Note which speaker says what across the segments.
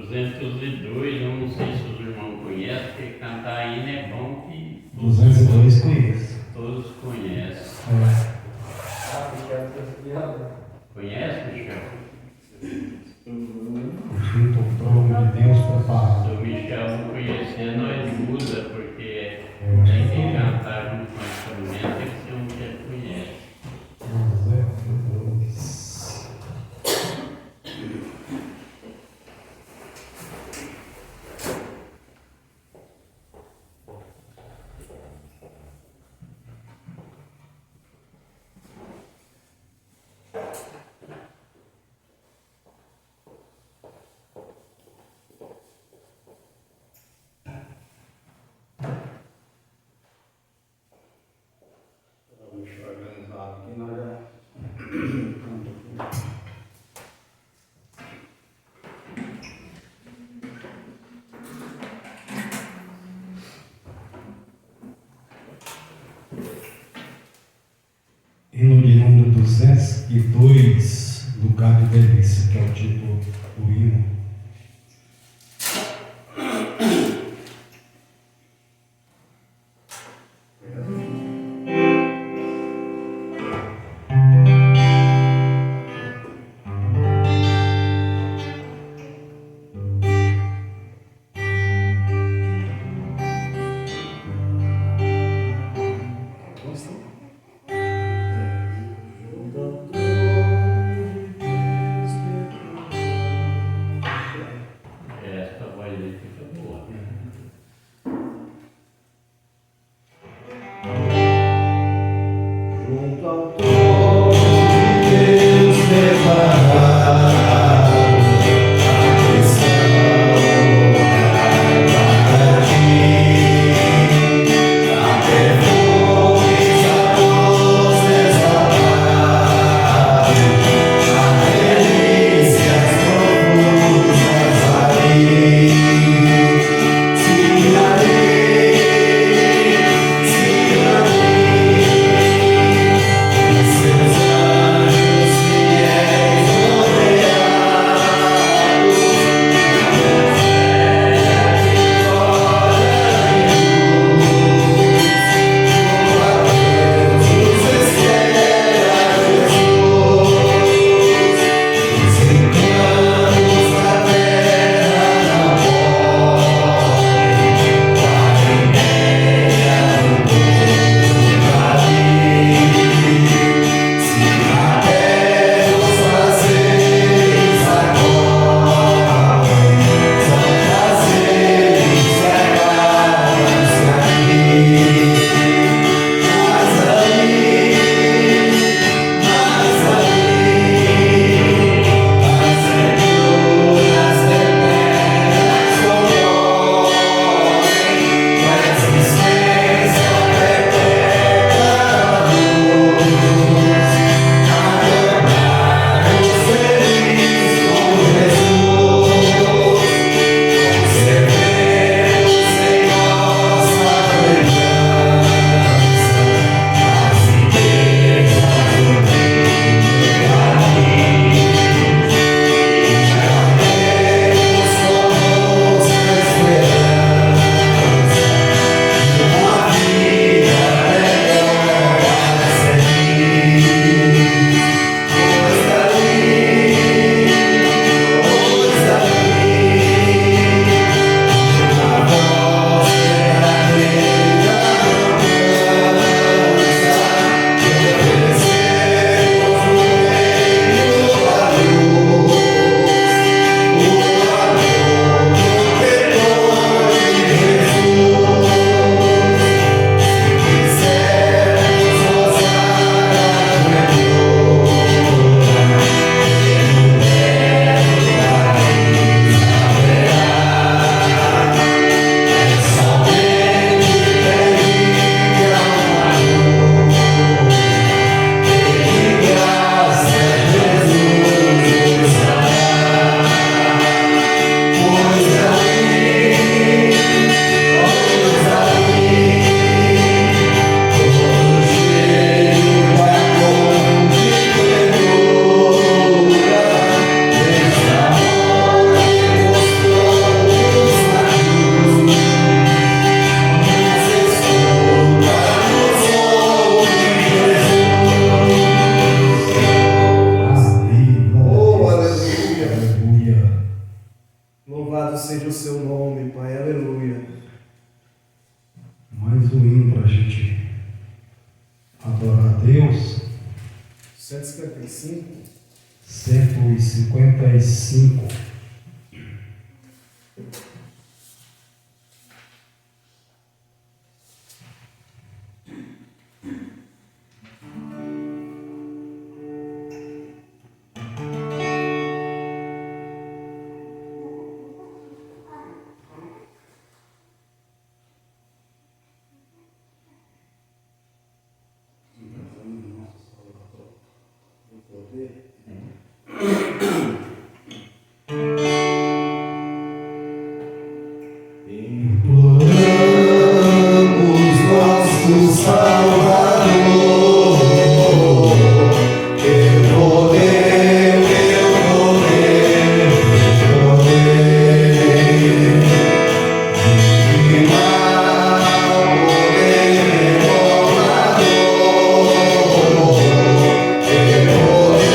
Speaker 1: 202, eu não sei se os irmãos conhecem, porque cantar hino é bom que
Speaker 2: 202 conheço.
Speaker 1: todos conhecem. Conhece, Michel?
Speaker 2: Feito o trono de Deus preparado.
Speaker 1: Se o Michel não conhecer, nós muda, porque tem que cantar junto com o instrumento, tem que ser um que ele conhece.
Speaker 2: 202. Aleluia.
Speaker 3: Louvado seja o seu nome, Pai. Aleluia.
Speaker 2: Mais um hino para a gente adorar a Deus.
Speaker 3: 155.
Speaker 2: 155.
Speaker 3: Imploramos nosso Salvador, teu poder, teu poder, teu poder, divino poder renovador, teu poder, teu poder,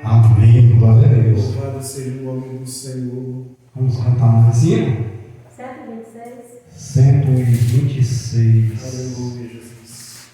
Speaker 2: Amém. Glória a Deus.
Speaker 3: Louvado seja o nome do Senhor.
Speaker 2: Vamos cantar mais hino?
Speaker 4: 126.
Speaker 2: 126.
Speaker 3: Aleluia, Jesus.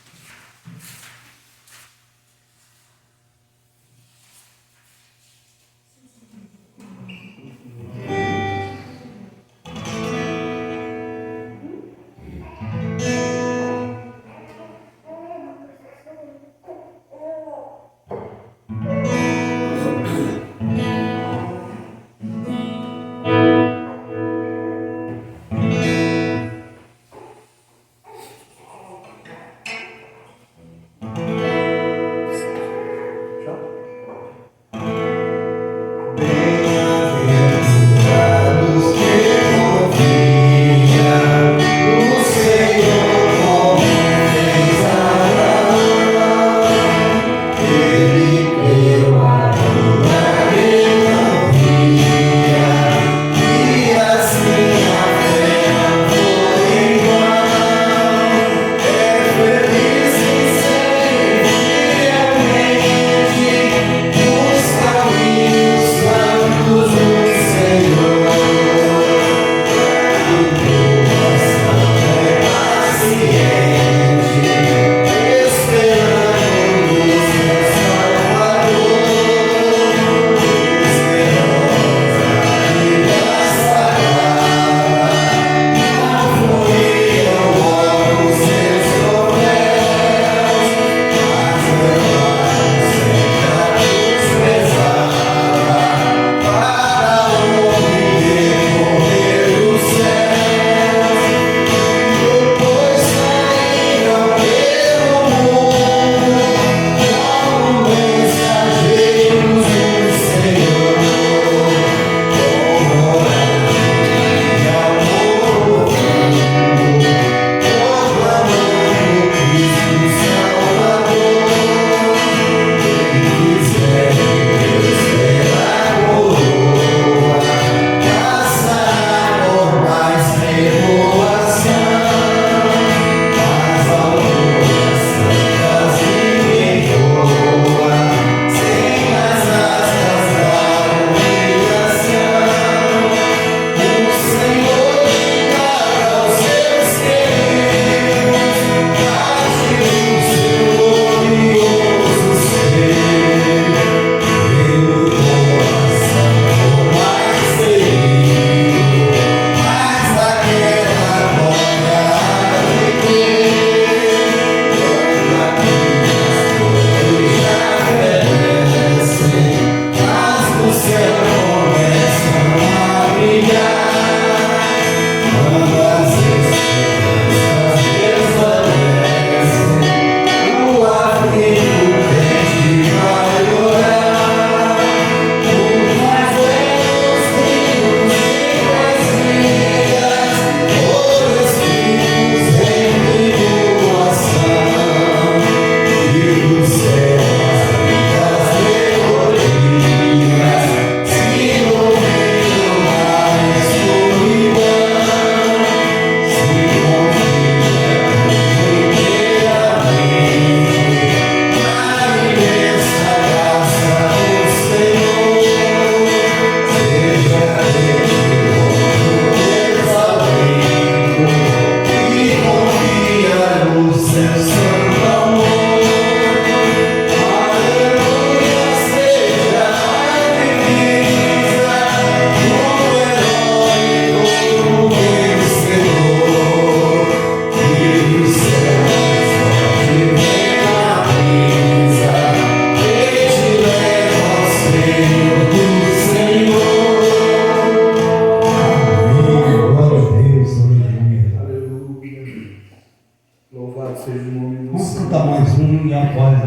Speaker 2: e após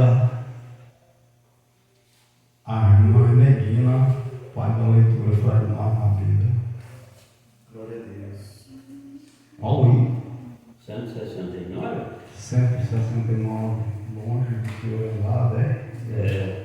Speaker 2: a irmã Neguina faz a leitura para nós na Bíblia.
Speaker 3: Glória a Deus.
Speaker 2: Olha aí,
Speaker 1: 169?
Speaker 2: 169, longe do Senhor lá, né?
Speaker 1: É.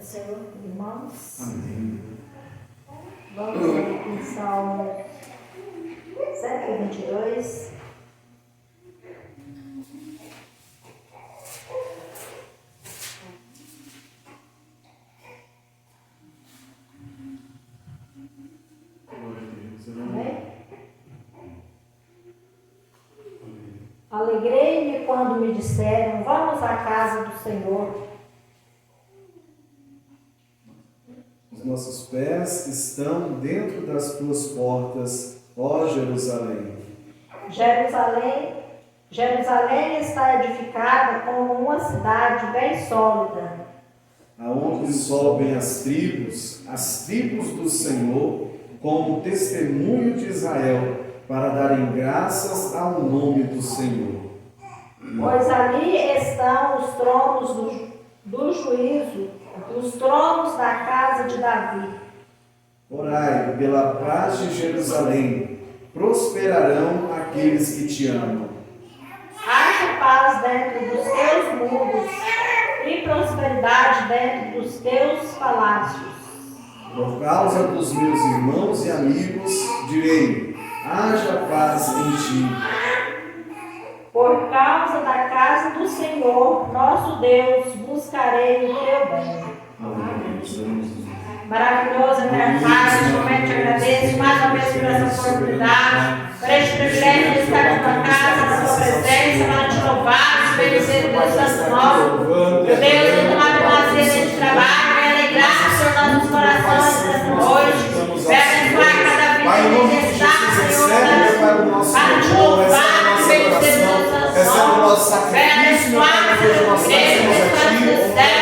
Speaker 4: do Senhor, irmãos.
Speaker 3: Amém.
Speaker 4: Vamos ler em Salmo 122. Amém? Alegrei-me quando me disseram, vamos à casa do Senhor.
Speaker 3: Os nossos pés estão dentro das tuas portas, ó Jerusalém.
Speaker 4: Jerusalém está edificada como uma cidade bem sólida.
Speaker 3: Aonde sobem as tribos do Senhor, como testemunho de Israel, para darem graças ao nome do Senhor.
Speaker 4: Pois ali estão os tronos do juízo, os tronos da casa de Davi.
Speaker 3: Orai pela paz de Jerusalém, prosperarão aqueles que te amam.
Speaker 4: Haja paz dentro dos teus muros e prosperidade dentro dos teus palácios.
Speaker 3: Por causa dos meus irmãos e amigos, direi, haja paz em ti.
Speaker 4: Por causa da casa do Senhor, nosso Deus, buscarei o teu bem. Maravilhoso, minha Pai, neste momento te agradeço mais uma vez por essa oportunidade, por este privilégio de estar na tua casa, na tua presença, para te louvar, te bendizer, Deus Santo nosso. Meu Deus, eu tomar prazer neste trabalho, me alegrar por nossos corações nesta noite, me abençoar cada vida que está, Senhor, para te louvar, te bendizer, Deus Santo nosso. Me abençoar, Senhor, para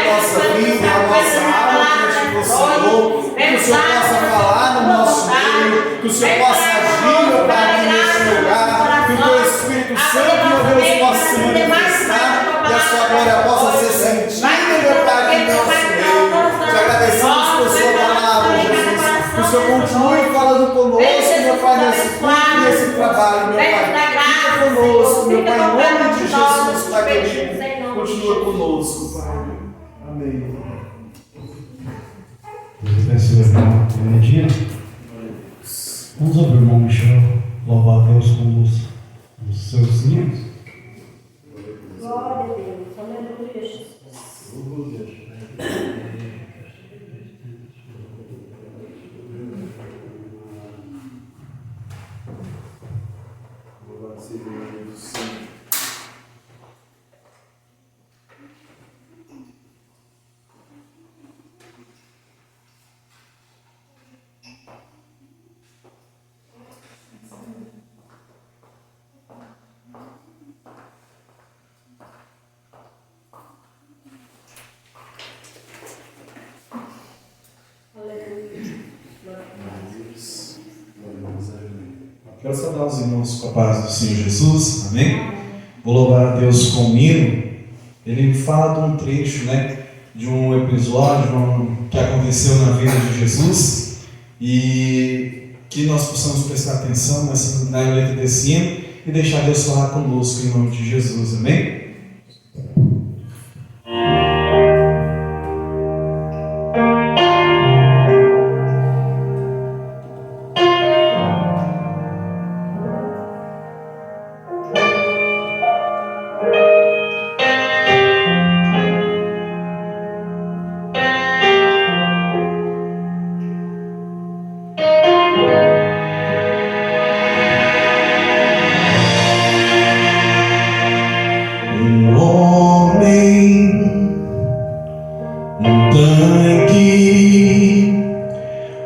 Speaker 3: nossa vida, a nossa alma, que o Senhor possa falar no nosso meio, que o Senhor possa agir, meu Pai, neste lugar, que o Teu Espírito Santo, meu Deus, possa se manifestar e a Sua glória possa ser sentida, meu Pai, no nosso meio. Te agradecemos por Sua palavra, Jesus, que o Senhor continue falando conosco, meu Pai, nesse culto, nesse trabalho, meu Pai. Fica conosco, meu Pai, em nome de Jesus, Pai querido, continua conosco, Pai. Amém.
Speaker 2: Deus abençoe, irmão Benedinho. Vamos ouvir o irmão Michel louvar a Deus com os seus hinos.
Speaker 4: Glória a Deus, aleluia, Jesus.
Speaker 3: Louvado seja o nome do Senhor.
Speaker 5: Quero saudar os irmãos com a paz do Senhor Jesus, amém? Vou louvar a Deus com um hino. Ele fala de um trecho, de um episódio que aconteceu na vida de Jesus e que nós possamos prestar atenção na letra desse hino e deixar Deus falar conosco em nome de Jesus, amém?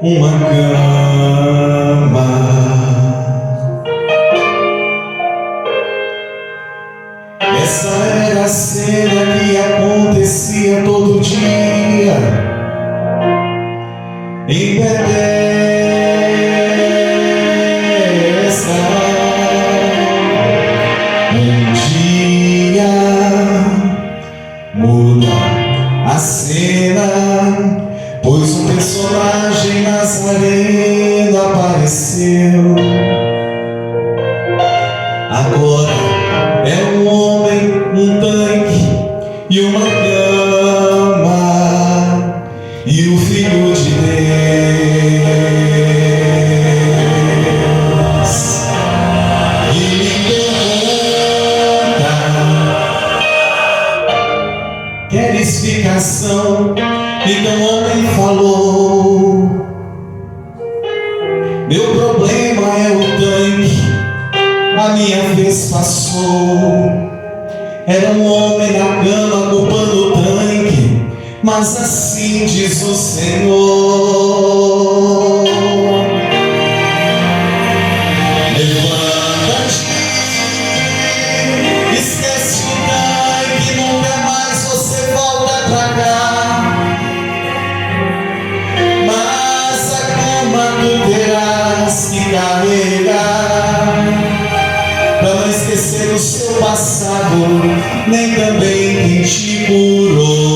Speaker 6: Uma cama. Essa era a cena que acontecia todo dia em Betesda. Um dia muda a cena, pois um personagem nazareno apareceu. Agora é um homem, um tanque e uma cama. condição. Então o homem falou: meu problema é o tanque, a minha vez passou. Era um homem na cama culpando o tanque, mas assim diz o Senhor: levanta-te, esquece o tanque, nunca mais você volta pra cá. Mas a cama tu terás que carregar, pra não esquecer o seu passado, nem também quem te curou.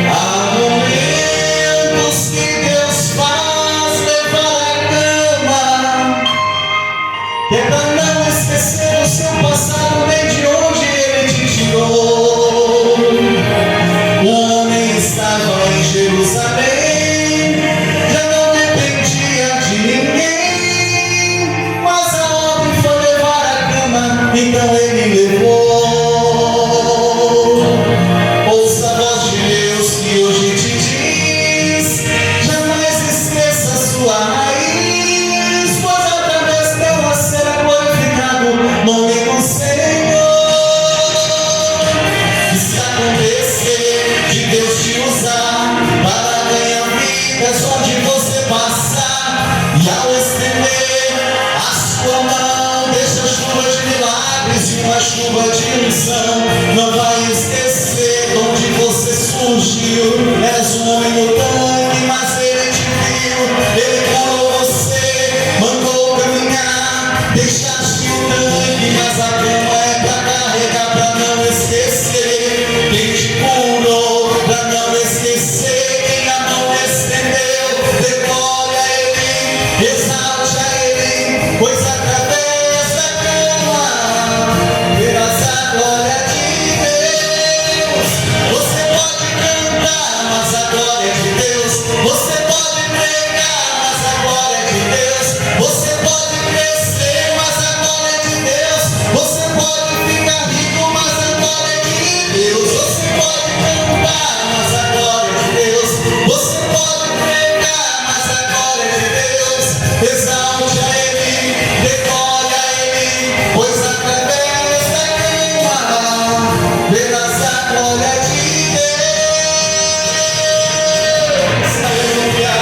Speaker 6: Há momentos que Deus faz levar a cama, que é pra não esquecer o seu passado, nem de onde Ele te tirou. O homem estava em Jerusalém, já não dependia de ninguém, mas a ordem foi levar a cama, então ele levou. Ouça a voz de Deus que hoje te diz: jamais esqueça sua raiz, pois através dela será glorificado o nome do Senhor. Está acontecer de Deus te usar para ganhar vidas onde você passar, e ao estender a sua mão, deixa chuva de milagres e uma chuva de unção. Não vai esquecer de onde você surgiu. Eras um homem no tanque, mas Ele te viu, Ele curou você, mandou caminhar. Deixaste o tanque, mas a cama é pra carregar, pra não esquecer quem te curou, pra não esquecer quem a mão estendeu. Dê glória a Ele, exalte a Ele, pois através da cama verás a glória de Deus. Você pode cantar, mas a glória é de Deus. Você pode pregar, mas a glória é de Deus. Você pode crescer, mas a glória é de Deus. Você pode ficar rico, mas a glória é de Deus. Você pode cantar, mas a glória é de Deus. Você pode pregar, mas a glória é de Deus. Exalte a Ele, dê glória a Ele, pois através da cama verás a glória de Deus. Aleluia.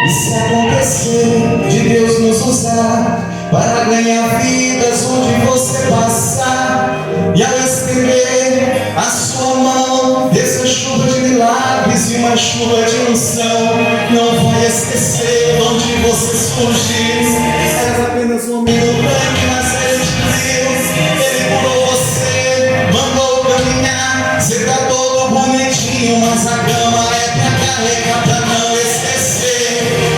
Speaker 6: E se acontecer de Deus nos usar para ganhar vidas onde você passar, e ao estender a sua mão, desça chuva de milagres e uma chuva de unção. Não vai esquecer de onde você surgiu. Eras apenas um homem no tanque, mas Ele te viu, Ele curou você, mandou caminhar. Você tá todo bonitinho, mas a cama é pra carregar, pra não esquecer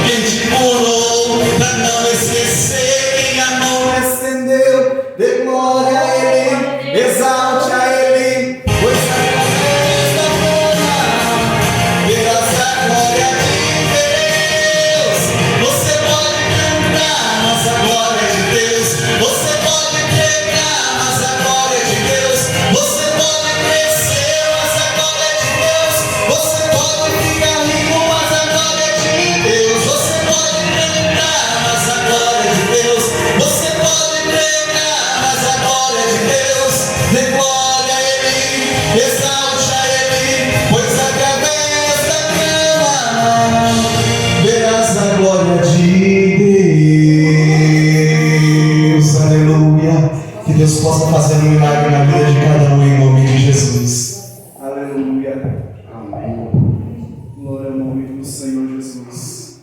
Speaker 6: quem te curou, pra não esquecer quem a mão estendeu. Dê glória a Ele, exalte a Ele, pois através da cama verás a glória de Deus. Você pode cantar, mas a glória é de Deus. Você pode pregar, mas a glória é de Deus. Você pode crescer, mas a glória é de Deus. Você pode ficar rico, mas a glória é de Deus. Você pode cantar, mas a glória é de Deus. Você pode pregar, mas a glória é de Deus. Dê glória a Ele, exalte a Ele, pois através da cama verás a glória de Deus. Aleluia. Que Deus possa fazer um milagre na vida de cada um em nome de Jesus.
Speaker 3: Aleluia. Amém. Glória ao nome do Senhor Jesus.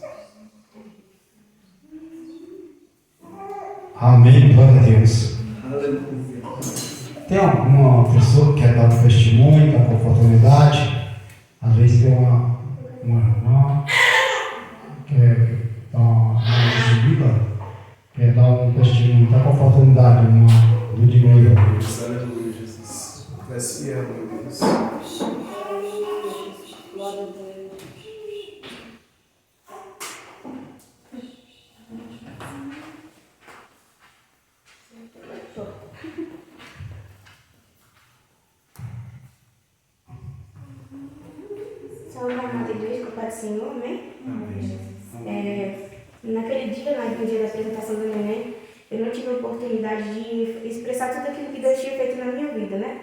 Speaker 2: Amém, glória a Deus.
Speaker 3: Aleluia.
Speaker 2: Tem alguma pessoa que quer dar um testemunho, está com oportunidade? Às vezes tem uma irmã que quer dar uma vida, quer dar um testemunho, está com oportunidade, uma Ludmila.
Speaker 3: Aleluia, Jesus. Desce fiel, meu Deus.
Speaker 7: Glória a Deus.
Speaker 8: Salve a amada igreja, com a paz do Senhor, amém? Naquele dia, no dia da apresentação do neném, eu não tive a oportunidade de expressar tudo aquilo que Deus tinha feito na minha vida, né?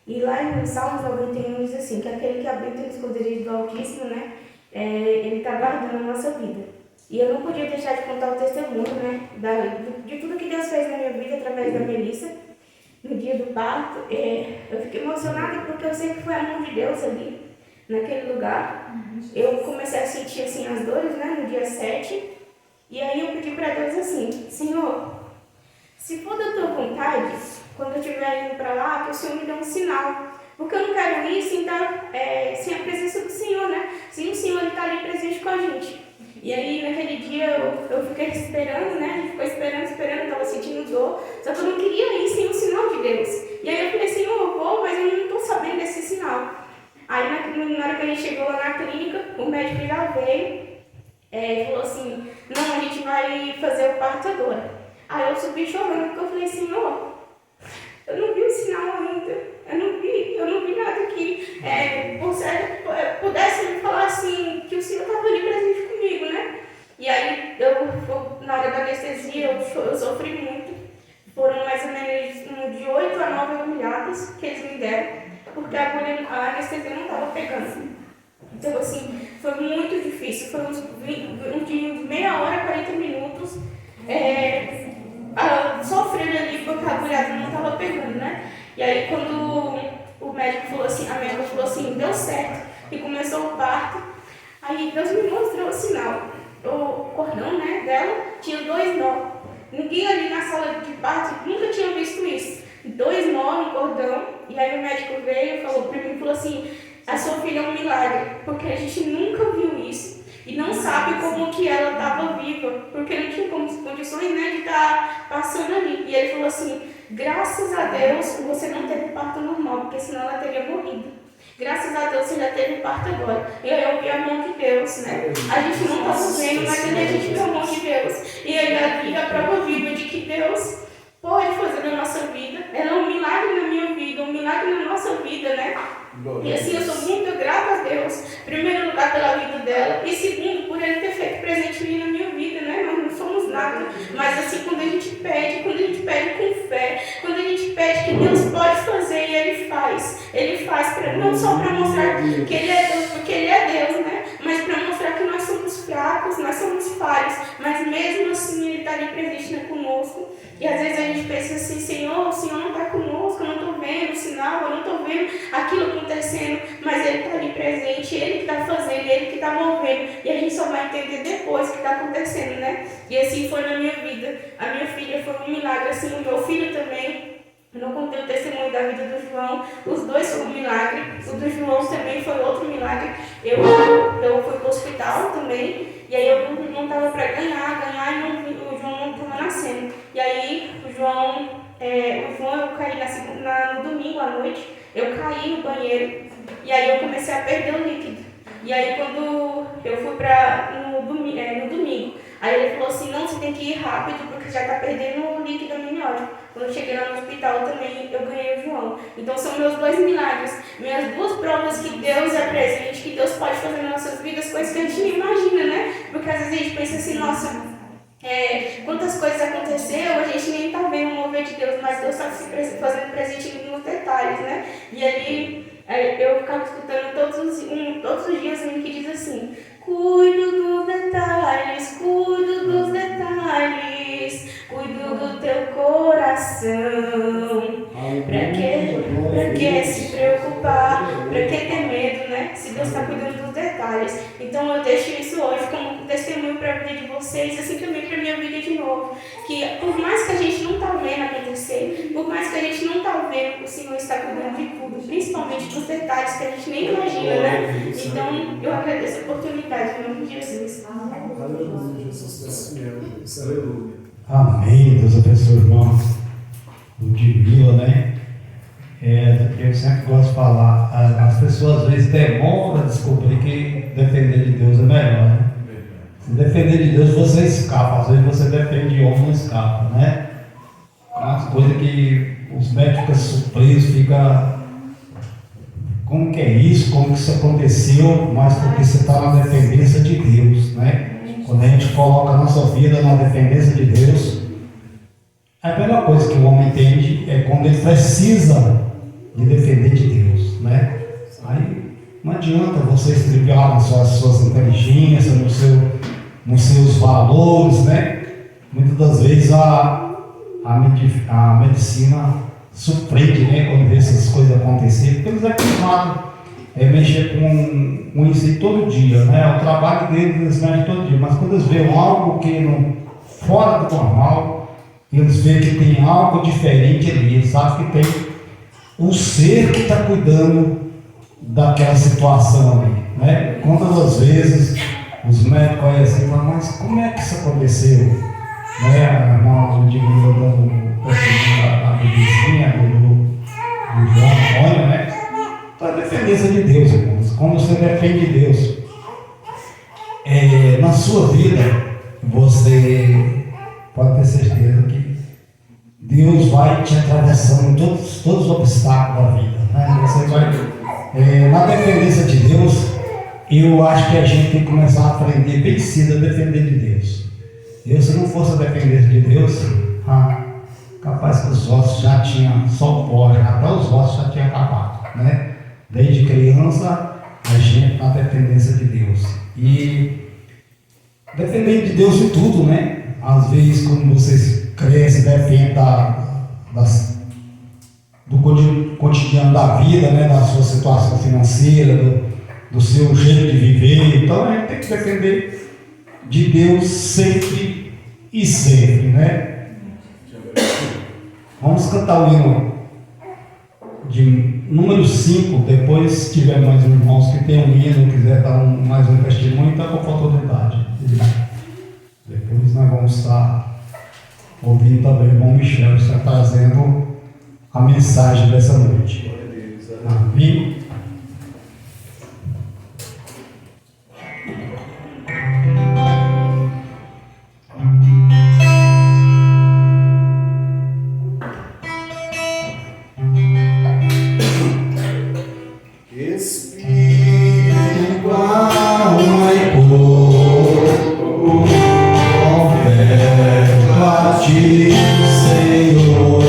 Speaker 8: E lá em Salmos 91 diz assim, que aquele que habita no esconderijo do Altíssimo, né? Ele está guardando a nossa vida. E eu não podia deixar de contar o testemunho, né? De tudo que Deus fez na minha vida através da Melissa. No dia do parto, eu fiquei emocionada porque eu sei que foi a mão de Deus ali, naquele lugar. Eu comecei a sentir assim as dores, né, no dia 7. E aí eu pedi para Deus assim, Senhor, se for da tua vontade, quando eu estiver indo para lá, que o Senhor me dê um sinal. Porque eu não quero ir sem a presença do Senhor, né? Sem o Senhor estar ali presente com a gente. E aí, naquele dia, eu fiquei esperando, né? A gente ficou esperando, estava sentindo dor. Só que eu não queria ir sem o sinal de Deus. E aí eu falei, Senhor, eu vou, mas eu não estou sabendo desse sinal. Aí, na hora que a gente chegou lá na clínica, o médico já veio e falou assim, não, a gente vai fazer o parto agora. Aí eu subi chorando, porque eu falei, Senhor, eu não vi o sinal ainda. Eu não vi nada que pudesse me falar assim, que o Senhor estava ali presente comigo, né? E aí, na hora da anestesia, eu sofri muito. Foram mais ou menos de 8 a 9 agulhadas que eles me deram, porque a anestesia não estava pegando. Então, assim, foi muito difícil. Foi de meia hora a 40 minutos sofrendo ali, porque a agulhada não estava pegando, né? E aí, quando o médico falou assim, a médica falou assim, deu certo, e começou o parto, aí Deus me mostrou o sinal. O cordão, né, dela tinha 2 nós. Ninguém ali na sala de parto nunca tinha visto isso. 2 nós no cordão, e aí o médico veio e falou para mim, falou assim, a sua filha é um milagre, porque a gente nunca viu isso. E não sabe como que ela estava viva, porque não tinha condições, né, de estar passando ali. E ele falou assim, graças a Deus você não teve parto normal, porque senão ela teria morrido. Graças a Deus você já teve parto agora. E aí eu vi a mão de Deus, né? A gente não estava vendo, mas ali a gente viu a mão de Deus. E aí ali a prova viva de que Deus pode fazer na nossa vida. Ela é um milagre na minha vida, um milagre na nossa vida, né? E assim, eu sou muito grata a Deus, em primeiro lugar pela vida dela, e segundo, por ele ter feito presente ali na minha vida, né? Nós não somos nada, mas assim, quando a gente pede com fé, quando a gente pede que Deus pode fazer, e Ele faz não só para mostrar que Ele é Deus, porque Ele é Deus, né? Mas para mostrar que nós somos fracos, nós somos falhos, mas mesmo assim Ele está ali presente, né, conosco. E às vezes a gente pensa assim, Senhor, o Senhor não está conosco, eu não estou vendo o sinal, eu não estou vendo aquilo acontecendo, mas Ele está ali presente, Ele que está fazendo, Ele que está movendo, e a gente só vai entender depois o que está acontecendo, né? E assim foi na minha vida. A minha filha foi um milagre, assim, o meu filho também. Eu não contei o testemunho da vida do João, os dois foram um milagre, o do João também foi outro milagre. Eu fui para o hospital também, e aí eu não estava para ganhar e o João não estava nascendo. E aí o João eu caí no domingo à noite, eu caí no banheiro, e aí eu comecei a perder o líquido. E aí quando eu fui no domingo, aí ele falou assim, não, você tem que ir rápido, porque já está perdendo o líquido amniótico. Quando eu cheguei lá no hospital também, eu ganhei o João. Então são meus 2 milagres, minhas 2 provas que Deus é presente, que Deus pode fazer nas nossas vidas, coisas que a gente nem imagina, né? Porque às vezes a gente pensa assim, nossa, quantas coisas aconteceram, a gente nem está vendo o mover de Deus, mas Deus está se fazendo presente nos detalhes, né? E ali eu ficava escutando todos os dias que diz assim, cuido dos detalhes, cuido do teu coração. Pra que se preocupar? Pra que ter medo, né? Se Deus está cuidando dos detalhes. Então eu deixo isso hoje como testemunho para a vida de vocês, assim também para a minha vida de novo. que por mais que a gente não está vendo acontecer, por mais que a gente não está vendo, o Senhor está cuidando de tudo, principalmente dos detalhes que a gente nem imagina, né? Então, eu agradeço a oportunidade, em nome de Jesus.
Speaker 3: Aleluia, Jesus está assim mesmo. Aleluia.
Speaker 2: Amém. Deus abençoe o irmão Ludmila, né? Eu sempre gosto de falar, as pessoas às vezes demoram a descobrir que depender de Deus é melhor, né? Se depender de Deus você escapa, às vezes você depende de homem não escapa, né? As coisas que os médicos ficam surpresos, ficam, como que é isso, como que isso aconteceu, mas porque você está na dependência de Deus, né? Quando a gente coloca a nossa vida na dependência de Deus, a primeira coisa que o homem entende é quando ele precisa de depender de Deus, né? Aí não adianta você estribar nas suas inteligências, nos seus valores, né? Muitas das vezes a medicina surpreende, né? Quando vê essas coisas acontecerem, porque eles é acostumados a mexer com isso aí todo dia, né? O trabalho deles eles mexem todo dia, mas quando eles veem algo que não fora do normal, eles veem que tem algo diferente ali, eles sabem que tem um ser que está cuidando daquela situação ali, né? Quantas vezes os médicos olham assim e falam, mas como é que isso aconteceu? Né? A irmã Ludmila dando a bebezinha do João Antônio, né? Então a dependência de Deus, irmãos. Quando você depende de Deus, na sua vida, você pode ter certeza que Deus vai te atravessando todos os obstáculos da vida, né? Você vai, na dependência de Deus, eu acho que a gente tem que começar a aprender bem cedo a depender de Deus. Se não fosse a dependência de Deus, capaz que os ossos já tinham, só o pó, até os ossos já tinham acabado, né? Desde criança, a gente na dependência de Deus. E dependendo de Deus em tudo, né? Às vezes, quando vocês crescem, depende do cotidiano da vida, né? Da sua situação financeira, do seu jeito de viver. Então, a gente tem que depender de Deus sempre e sempre, né? Vamos cantar o hino de número 5, depois se tiver mais irmãos que tem um hino, quiser dar mais um testemunho, está com oportunidade. Depois nós vamos estar ouvindo também o irmão Michel, está trazendo a mensagem dessa noite. Amém.
Speaker 6: Senhor,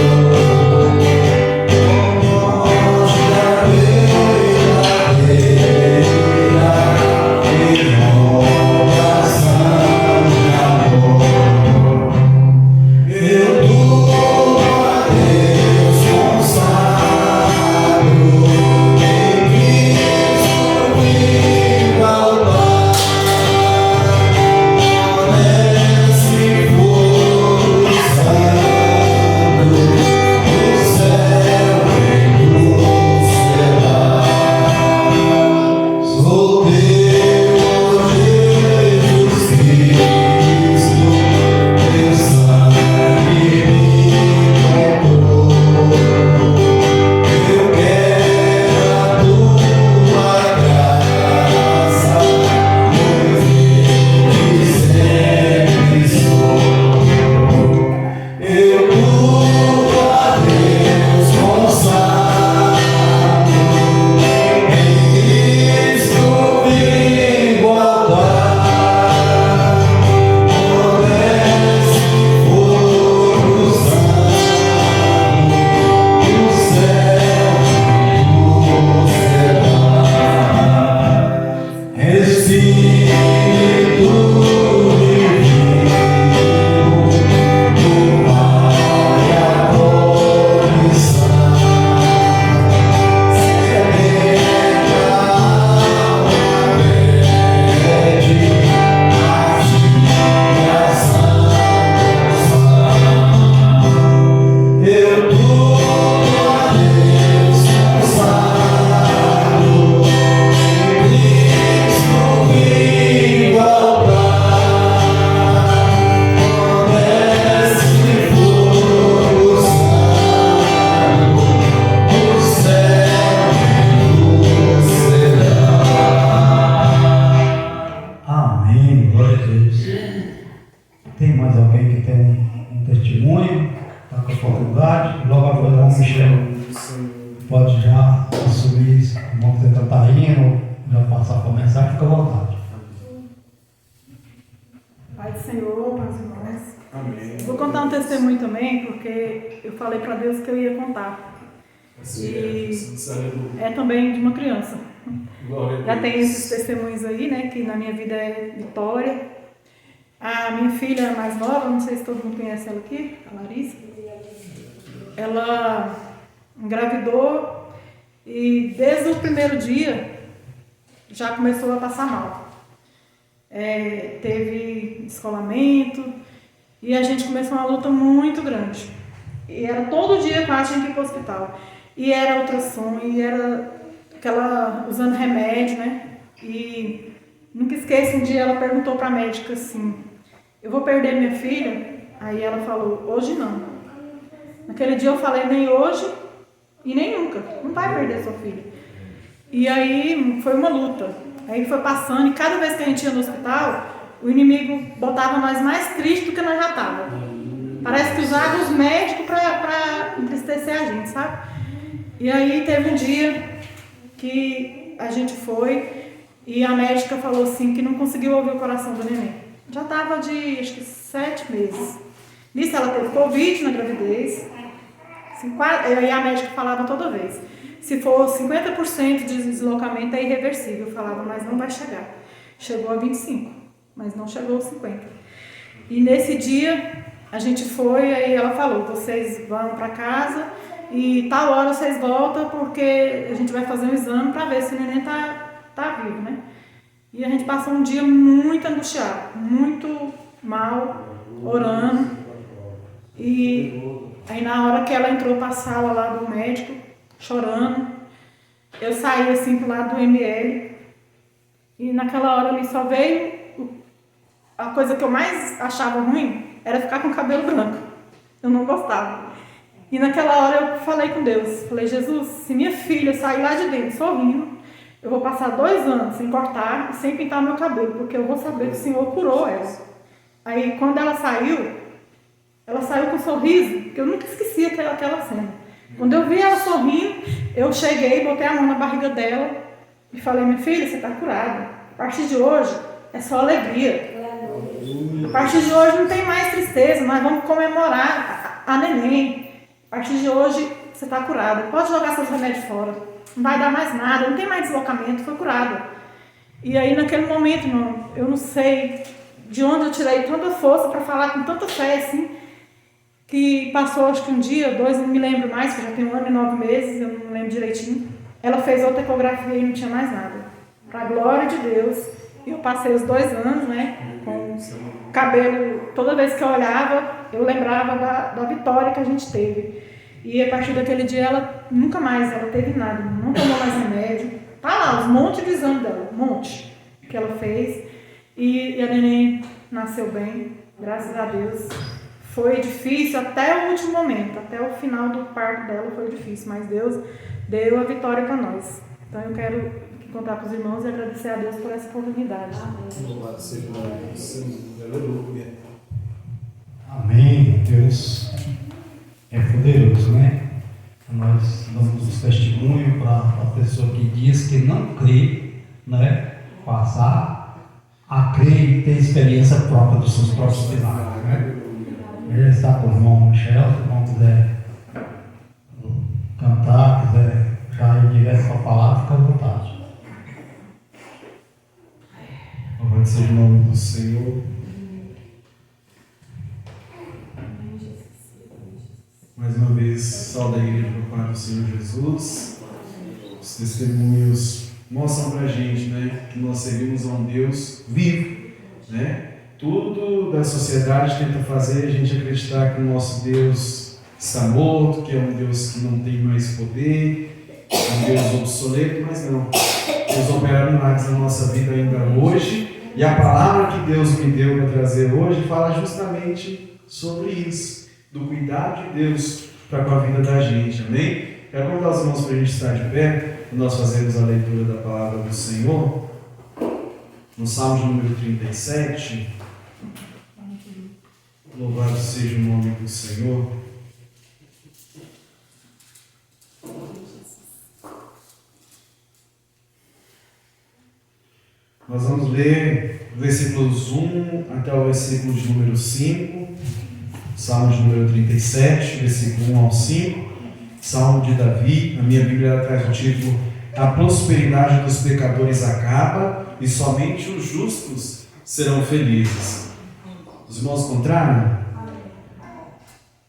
Speaker 2: irmão Michel pode já assumir isso. O irmão que você está indo, já passar para a mensagem, fica à vontade.
Speaker 7: Pai do Senhor, meus irmãos.
Speaker 3: Amém.
Speaker 7: Vou contar um testemunho também, porque eu falei para Deus que eu ia contar. E é também de uma criança. Já tem esses testemunhos aí, né? Que na minha vida é Vitória. A minha filha mais nova, não sei se todo mundo conhece ela aqui, a Larissa. Ela engravidou e desde o primeiro dia já começou a passar mal. Teve descolamento e a gente começou uma luta muito grande. E era todo dia quase tinha que ir para o hospital. E era ultrassom, e era aquela usando remédio, né? E nunca esqueço, um dia ela perguntou para a médica assim: eu vou perder minha filha? Aí ela falou: hoje não. Naquele dia eu falei: nem hoje e nem nunca. Não vai perder sua filha. E aí foi uma luta. Aí foi passando, e cada vez que a gente ia no hospital, o inimigo botava nós mais tristes do que nós já estávamos. Parece que usava os médicos para entristecer a gente, sabe? E aí teve um dia que a gente foi e a médica falou assim que não conseguiu ouvir o coração do neném. Já estava de, acho que 7 meses. Nisso ela teve Covid na gravidez. E a médica falava toda vez: se for 50% de deslocamento é irreversível. Eu falava: mas não vai chegar. Chegou a 25%, mas não chegou a 50%. E nesse dia a gente foi, aí ela falou: vocês vão para casa e tal hora vocês voltam, porque a gente vai fazer um exame para ver se o neném tá vivo, né? E a gente passou um dia muito angustiado, muito mal, orando. E aí na hora que ela entrou para a sala lá do médico, chorando, eu saí assim pro lado do ML, e naquela hora ali só veio a coisa que eu mais achava ruim, era ficar com o cabelo branco. Eu não gostava. E naquela hora eu falei com Deus, falei: Jesus, se minha filha sair lá de dentro sorrindo, eu vou passar 2 anos sem cortar e sem pintar meu cabelo, porque eu vou saber que o Senhor curou ela. Aí quando ela saiu com um sorriso, que eu nunca esqueci aquela cena. Quando eu vi ela sorrindo, eu cheguei, botei a mão na barriga dela e falei: minha filha, você está curada. A partir de hoje é só alegria. A partir de hoje não tem mais tristeza, nós vamos comemorar a neném. A partir de hoje você está curada. Pode jogar seus remédios fora. Não vai dar mais nada, não tem mais deslocamento, foi curada. E aí naquele momento, irmão, eu não sei de onde eu tirei tanta força para falar com tanta fé assim, que passou acho que um dia, 2, não me lembro mais, porque já tem 1 ano e 9 meses, eu não lembro direitinho. Ela fez outra ecografia e não tinha mais nada. Para a glória de Deus, eu passei os 2 anos, né, com cabelo, toda vez que eu olhava, eu lembrava da vitória que a gente teve. E a partir daquele dia ela nunca mais, ela teve nada, não tomou mais remédio. Tá lá, um monte de exame dela, um monte que ela fez. E a neném nasceu bem, graças a Deus. Foi difícil até o último momento, até o final do parto dela foi difícil, mas Deus deu a vitória para nós. Então eu quero contar para os irmãos e agradecer a Deus por essa oportunidade.
Speaker 3: Louvado seja o nome do Senhor. Aleluia.
Speaker 2: Amém. Deus é poderoso, né? Nós damos os testemunhos para a pessoa que diz que não crê, né? Passar a crer e ter experiência própria dos seus próprios milagres, né? Ele está com o irmão Michel, se o irmão quiser cantar, quiser já ir direto para a palavra, fica à vontade.
Speaker 5: Louvado seja o nome do Senhor. Mais uma vez, salve a igreja do Pai do Senhor Jesus. Os testemunhos mostram pra gente, né, que nós servimos a um Deus vivo, né? Tudo da sociedade tenta fazer a gente acreditar que o nosso Deus está morto, que é um Deus que não tem mais poder, é um Deus obsoleto, mas não. Deus opera milagres na nossa vida ainda hoje, e a palavra que Deus me deu para trazer hoje fala justamente sobre isso, do cuidado de Deus para com a vida da gente, amém? Quero convidar os irmãos para a gente estar de pé, quando nós fazemos a leitura da palavra do Senhor, no Salmo de número 37. Louvado seja o nome do Senhor. Nós vamos ler versículos 1 até o versículo de número 5, Salmo de número 37, versículo 1 ao 5, Salmo de Davi. Na minha Bíblia ela traz o título: A prosperidade dos pecadores acaba e somente os justos serão felizes. Os irmãos encontraram?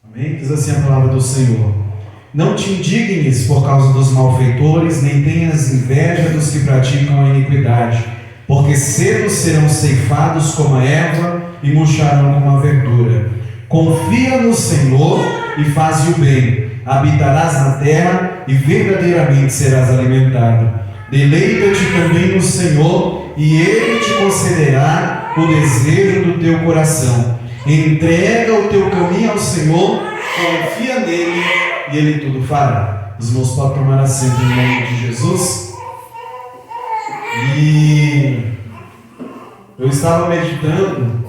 Speaker 5: Amém? Diz assim a palavra do Senhor: Não te indignes por causa dos malfeitores, nem tenhas inveja dos que praticam a iniquidade, porque cedo serão ceifados como a erva e murcharão como a verdura. Confia no Senhor e faze o bem, habitarás na terra e verdadeiramente serás alimentado. Deleita-te também no Senhor e Ele te concederá o desejo do teu coração. Entrega o teu caminho ao Senhor, confia nele e Ele tudo fará. Os irmãos podem tomar assento em nome de Jesus. E eu estava meditando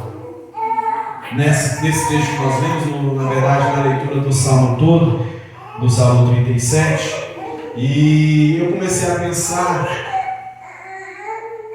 Speaker 5: nesse trecho que nós lemos, na verdade, na leitura do Salmo todo, do Salmo 37, e eu comecei a pensar,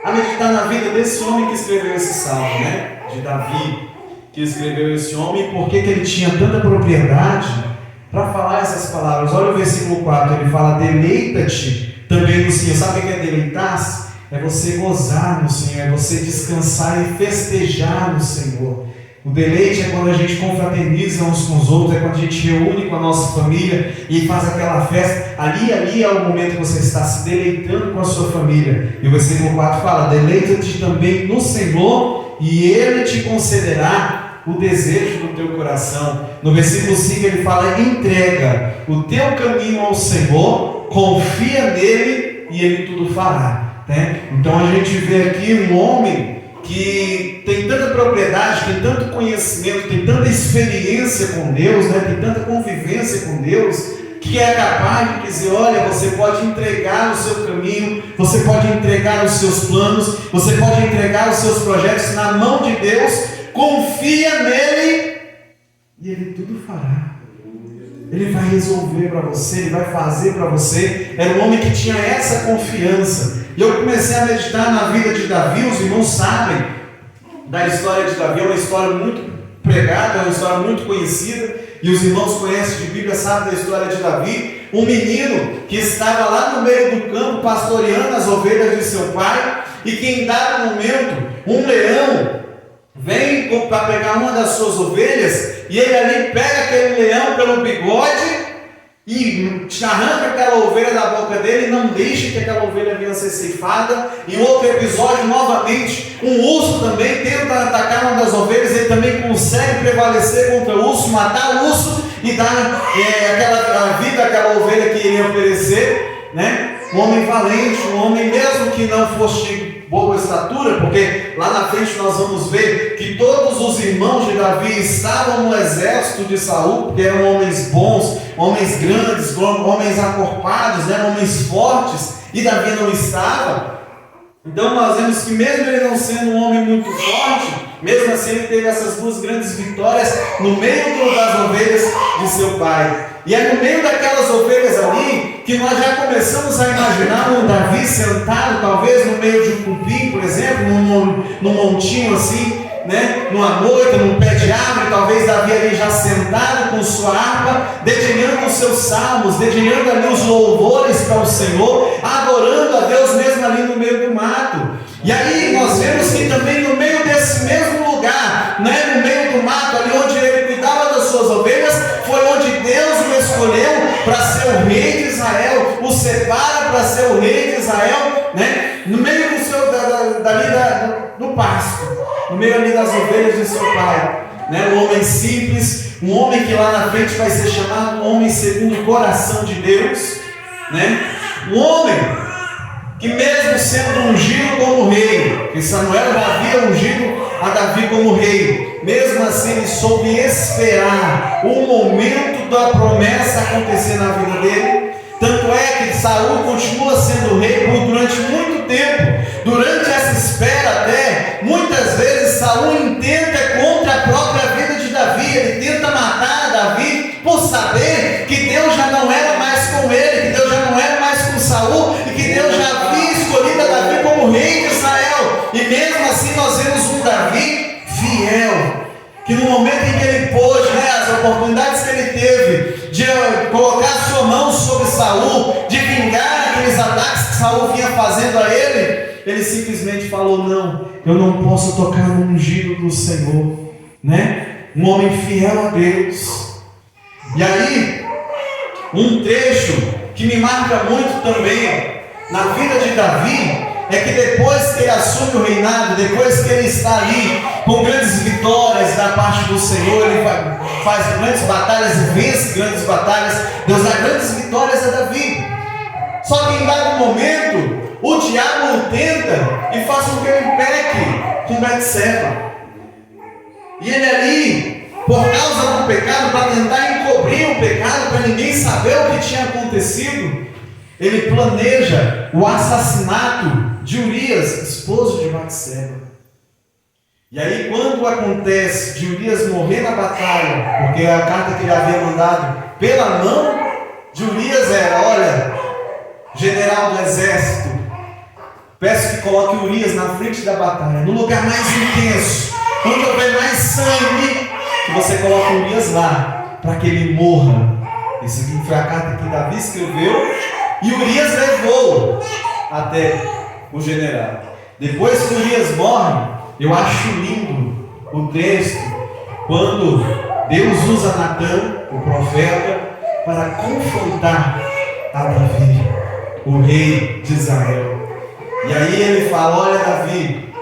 Speaker 5: a meditar na vida desse homem que escreveu esse Salmo, né? De Davi, que escreveu esse homem, e por que ele tinha tanta propriedade para falar essas palavras. Olha o versículo 4, ele fala: deleita-te também no Senhor. Sabe o que é deleitar-se? É você gozar no Senhor, é você descansar e festejar no Senhor. O deleite é quando a gente confraterniza uns com os outros, é quando a gente reúne com a nossa família e faz aquela festa. Ali é o momento que você está se deleitando com a sua família. E o versículo 4 fala: deleita-te também no Senhor e Ele te concederá o desejo do teu coração. No versículo 5 ele fala: entrega o teu caminho ao Senhor, confia nele e Ele tudo fará, né? Então a gente vê aqui um homem que tem tanta propriedade, tem tanto conhecimento, tem tanta experiência com Deus, né? Tem tanta convivência com Deus, que é capaz de dizer: olha, você pode entregar o seu caminho, você pode entregar os seus planos, você pode entregar os seus projetos na mão de Deus, confia nele e Ele tudo fará. Ele vai resolver para você, Ele vai fazer para você. Era um homem que tinha essa confiança. E eu comecei a meditar na vida de Davi. Os irmãos sabem da história de Davi, é uma história muito pregada, é uma história muito conhecida. E os irmãos conhecem de Bíblia, sabem da história de Davi. Um menino que estava lá no meio do campo pastoreando as ovelhas de seu pai, e que em dado momento um leão vem para pegar uma das suas ovelhas, e ele ali pega aquele leão pelo bigode e arranca aquela ovelha da boca dele e não deixa que aquela ovelha venha a ser ceifada. Em outro episódio, novamente, um urso também tenta atacar uma das ovelhas, ele também consegue prevalecer contra o urso, matar o urso e dar a vida àquela ovelha que iria oferecer, né? Um homem valente, um homem mesmo que não fosse boa estatura, porque lá na frente nós vamos ver que todos os irmãos de Davi estavam no exército de Saul, porque eram homens bons, homens grandes, homens acorpados, né, homens fortes, e Davi não estava. Então nós vemos que mesmo ele não sendo um homem muito forte, mesmo assim ele teve essas duas grandes vitórias no meio das ovelhas de seu pai. E é no meio daquelas ovelhas ali que nós já começamos a imaginar um Davi sentado, talvez no meio de um cupim, por exemplo, num montinho assim, né? Numa moita, num pé de árvore. Talvez Davi ali já sentado com sua harpa, dedilhando os seus salmos, dedilhando ali os louvores para o Senhor, adorando a Deus mesmo ali no meio do mato. E aí nós vemos que também no meio desse mesmo lugar, né? No meio do mato, ali onde ele cuidava das suas ovelhas, foi onde Deus o escolheu para ser o rei de Israel, o separa para ser o rei de Israel, né? No meio do pasto, no meio ali das ovelhas de seu pai, né? Um homem simples, um homem que lá na frente vai ser chamado um homem segundo o coração de Deus, né? Um homem que mesmo sendo ungido como rei, que Samuel já havia ungido a Davi como rei, mesmo assim ele soube esperar o momento da promessa acontecer na vida dele. Tanto é que Saul continua sendo rei durante muito tempo. Durante essa espera até, muitas vezes Saul intenta contra a própria vida de Davi. Ele tenta matar Davi por saber que Deus já não era mais com ele, que Deus já não era mais com Saul, e que Deus já havia escolhido a Davi como rei de Israel.
Speaker 6: mesmo assim nós vemos um Davi fiel, que no momento em que ele pôde, as oportunidades que ele teve de colocar sua mão sobre Saul, de vingar aqueles ataques que Saul vinha fazendo a ele simplesmente falou: não, eu não posso tocar no ungido do Senhor, um homem fiel a Deus. E aí, um trecho que me marca muito também na vida de Davi é que depois que ele assume o reinado, depois que ele está ali com grandes vitórias da parte do Senhor, ele faz grandes batalhas e vence grandes batalhas, Deus dá grandes vitórias a Davi. Só que em dado momento, o diabo o tenta e faz com que ele peque com Betseba. E ele ali, por causa do pecado, para tentar encobrir o pecado, para ninguém saber o que tinha acontecido, ele planeja o assassinato de Urias, esposo de Betseba. E aí, quando acontece de Urias morrer na batalha, porque a carta que ele havia mandado pela mão de Urias era: olha, general do exército, peço que coloque Urias na frente da batalha, no lugar mais intenso, onde houver mais sangue, que você coloque Urias lá, para que ele morra. Isso aqui foi a carta que Davi escreveu, e Urias levou até o general. Depois que Urias morre, eu acho lindo o texto, quando Deus usa Natã, o profeta, para confrontar a Davi, o rei de Israel. E aí ele fala: olha, Davi,